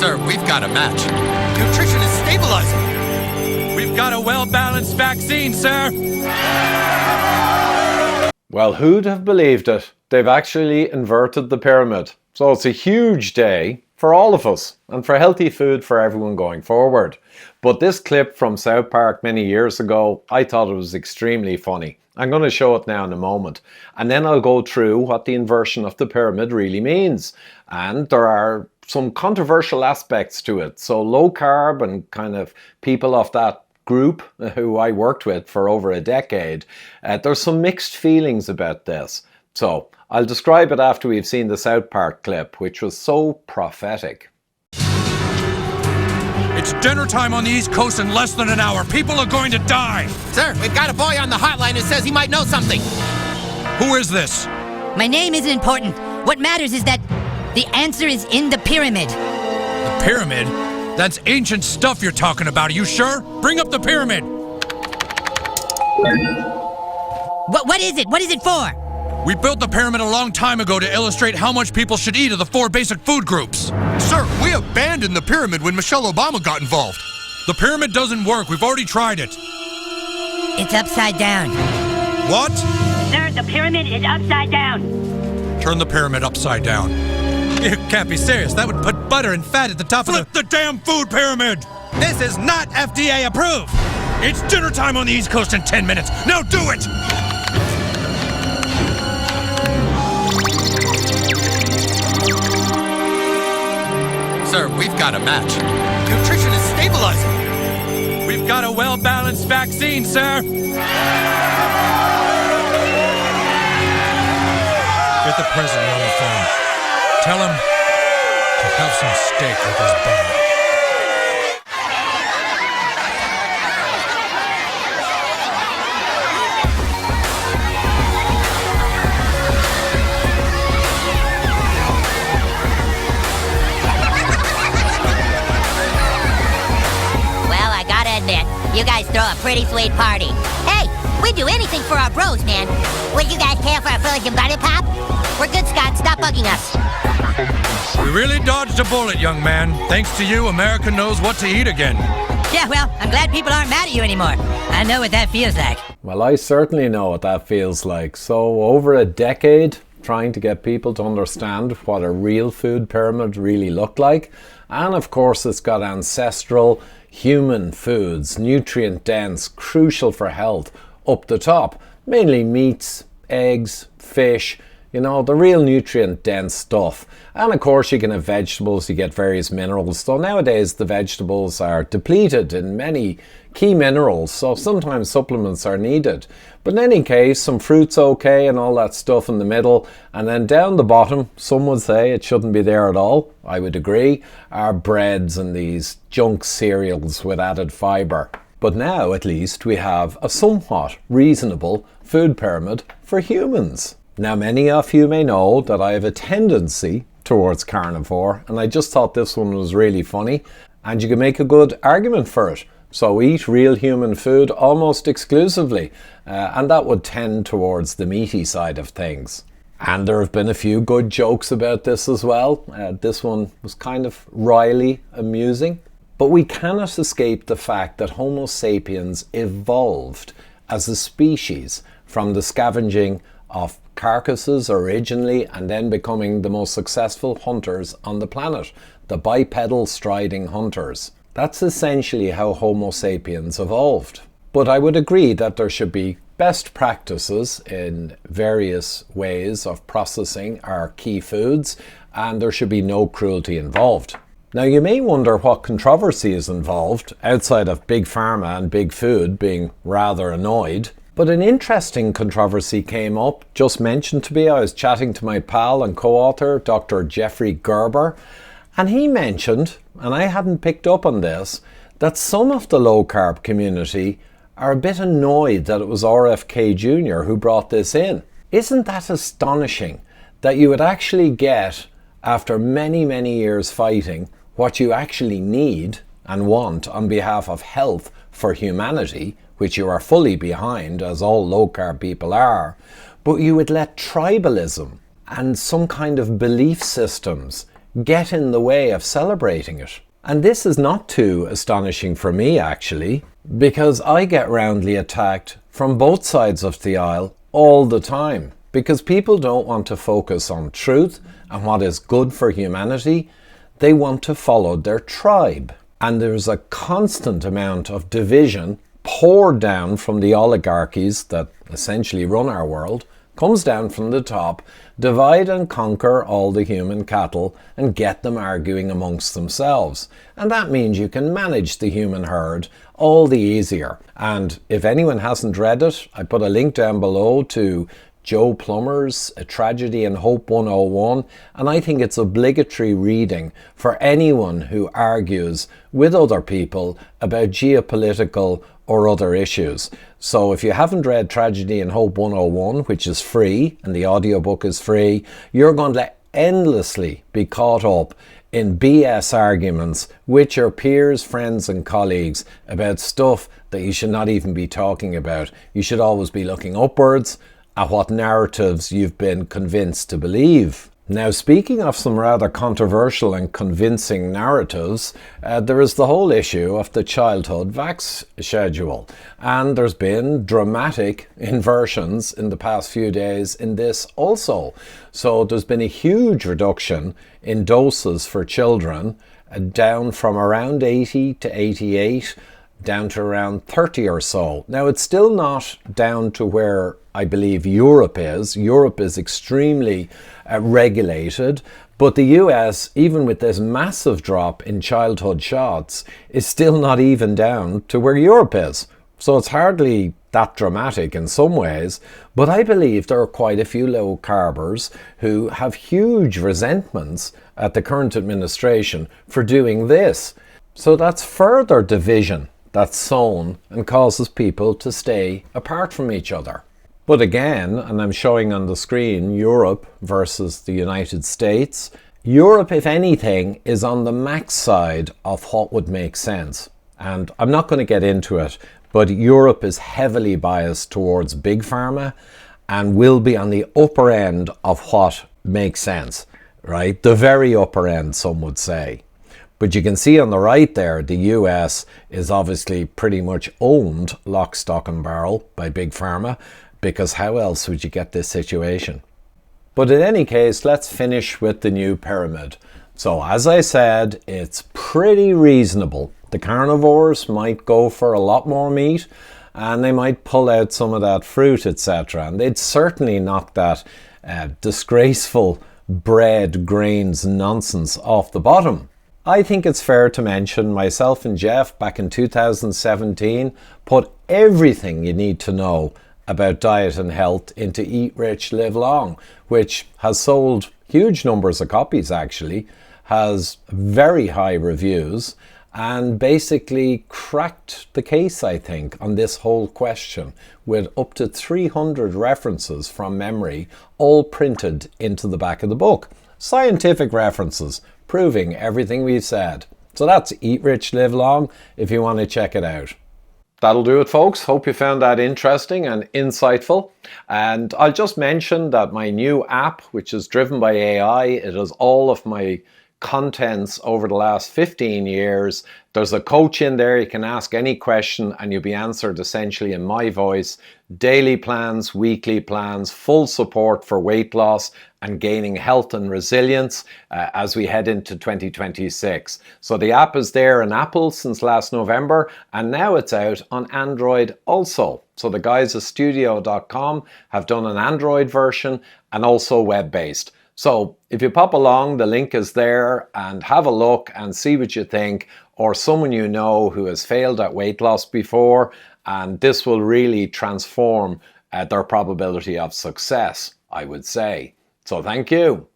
Sir, we've got a match. Nutrition is stabilizing. We've got a well-balanced vaccine, sir. Well, who'd have believed it? They've actually inverted the pyramid. So it's a huge day for all of us and for healthy food for everyone going forward. But this clip from South Park many years ago, I thought it was extremely funny. I'm going to show it now in a moment. And then I'll go through what the inversion of the pyramid really means. And there are some controversial aspects to it. So low carb and kind of people of that group who I worked with for over a decade, there's some mixed feelings about this. So I'll describe it after we've seen the South Park clip, which was so prophetic. It's dinner time on the East Coast in less than an hour. People are going to die. Sir, we've got a boy on the hotline who says he might know something. Who is this? My name isn't important. What matters is that the answer is in the pyramid. The pyramid? That's ancient stuff you're talking about. Are you sure? Bring up the pyramid. What is it? What is it for? We built the pyramid a long time ago to illustrate how much people should eat of the 4 basic food groups. Sir, we abandoned the pyramid when Michelle Obama got involved. The pyramid doesn't work. We've already tried it. It's upside down. What? Sir, the pyramid is upside down. Turn the pyramid upside down. You can't be serious. That would put butter and fat at the top of the damn food pyramid! This is not FDA approved. It's dinner time on the East Coast in 10 minutes. Now do it! Sir, we've got a match. Nutrition is stabilizing. We've got a well-balanced vaccine, sir. Get the president on the phone. Tell him to have some steak with his butter. You guys throw a pretty sweet party. Hey, we'd do anything for our bros, man. Would you guys care for a frozen butter pop? We're good, Scott. Stop bugging us. We really dodged a bullet, young man. Thanks to you, America knows what to eat again. Yeah, well, I'm glad people aren't mad at you anymore. I know what that feels like. Well, I certainly know what that feels like. So over a decade, trying to get people to understand what a real food pyramid really looked like. And of course, it's got ancestral human foods, nutrient dense, crucial for health, up the top. Mainly meats, eggs, fish, you know, the real nutrient dense stuff. And of course you can have vegetables, you get various minerals. So nowadays the vegetables are depleted in many key minerals, so sometimes supplements are needed. But in any case, some fruits okay and all that stuff in the middle. And then down the bottom, some would say it shouldn't be there at all. I would agree, are breads and these junk cereals with added fibre. But now at least we have a somewhat reasonable food pyramid for humans. Now many of you may know that I have a tendency towards carnivore, and I just thought this one was really funny and you can make a good argument for it. So eat real human food almost exclusively, and that would tend towards the meaty side of things. And there have been a few good jokes about this as well. This one was kind of wryly amusing. But we cannot escape the fact that Homo sapiens evolved as a species from the scavenging of carcasses originally and then becoming the most successful hunters on the planet, the bipedal striding hunters. That's essentially how Homo sapiens evolved. But I would agree that there should be best practices in various ways of processing our key foods, and there should be no cruelty involved. Now you may wonder what controversy is involved outside of Big Pharma and Big Food being rather annoyed. But an interesting controversy came up, just mentioned to me. I was chatting to my pal and co-author, Dr. Jeffrey Gerber, and he mentioned, and I hadn't picked up on this, that some of the low-carb community are a bit annoyed that it was RFK Jr. who brought this in. Isn't that astonishing that you would actually get, after many, many years fighting, what you actually need and want on behalf of health for humanity, which you are fully behind, as all low-carb people are, but you would let tribalism and some kind of belief systems get in the way of celebrating it. And this is not too astonishing for me, actually, because I get roundly attacked from both sides of the aisle all the time, because people don't want to focus on truth and what is good for humanity. They want to follow their tribe. And there's a constant amount of division poured down from the oligarchies that essentially run our world, comes down from the top, divide and conquer all the human cattle and get them arguing amongst themselves. And that means you can manage the human herd all the easier. And if anyone hasn't read it, I put a link down below to Joe Plummer's A Tragedy and Hope 101, and I think it's obligatory reading for anyone who argues with other people about geopolitical or other issues. So if you haven't read Tragedy and Hope 101, which is free, and the audiobook is free, you're going to endlessly be caught up in BS arguments with your peers, friends and colleagues about stuff that you should not even be talking about. You should always be looking upwards at what narratives you've been convinced to believe. Now, speaking of some rather controversial and convincing narratives, there is the whole issue of the childhood vax schedule. And there's been dramatic inversions in the past few days in this also. So there's been a huge reduction in doses for children, down from around 80 to 88, down to around 30 or so. Now, it's still not down to where I believe Europe is. Europe is extremely regulated, but the US, even with this massive drop in childhood shots, is still not even down to where Europe is. So it's hardly that dramatic in some ways, but I believe there are quite a few low carbers who have huge resentments at the current administration for doing this. So that's further division that's sown and causes people to stay apart from each other. But again, and I'm showing on the screen Europe versus the United States, Europe, if anything, is on the max side of what would make sense. And I'm not going to get into it, but Europe is heavily biased towards big pharma and will be on the upper end of what makes sense, right? The very upper end, some would say. But you can see on the right there, the US is obviously pretty much owned lock, stock and barrel by big pharma, because how else would you get this situation? But in any case, let's finish with the new pyramid. So as I said, it's pretty reasonable. The carnivores might go for a lot more meat and they might pull out some of that fruit, etc. And they'd certainly knock that disgraceful bread, grains nonsense off the bottom. I think it's fair to mention myself and Jeff back in 2017 put everything you need to know about diet and health into Eat Rich, Live Long, which has sold huge numbers of copies actually, has very high reviews, and basically cracked the case, I think, on this whole question with up to 300 references from memory, all printed into the back of the book. Scientific references proving everything we've said. So that's Eat Rich, Live Long if you want to check it out. That'll do it, folks. Hope you found that interesting and insightful. And I'll just mention that my new app, which is driven by AI, it has all of my contents over the last 15 years. There's a coach in there. You can ask any question and you'll be answered essentially in my voice. Daily plans, weekly plans, full support for weight loss and gaining health and resilience as we head into 2026. So the app is there in Apple since last November, and now it's out on Android also. So the guys at studio.com have done an Android version and also web-based. So if you pop along, the link is there, and have a look and see what you think, or someone you know who has failed at weight loss before, and this will really transform their probability of success, I would say. So thank you.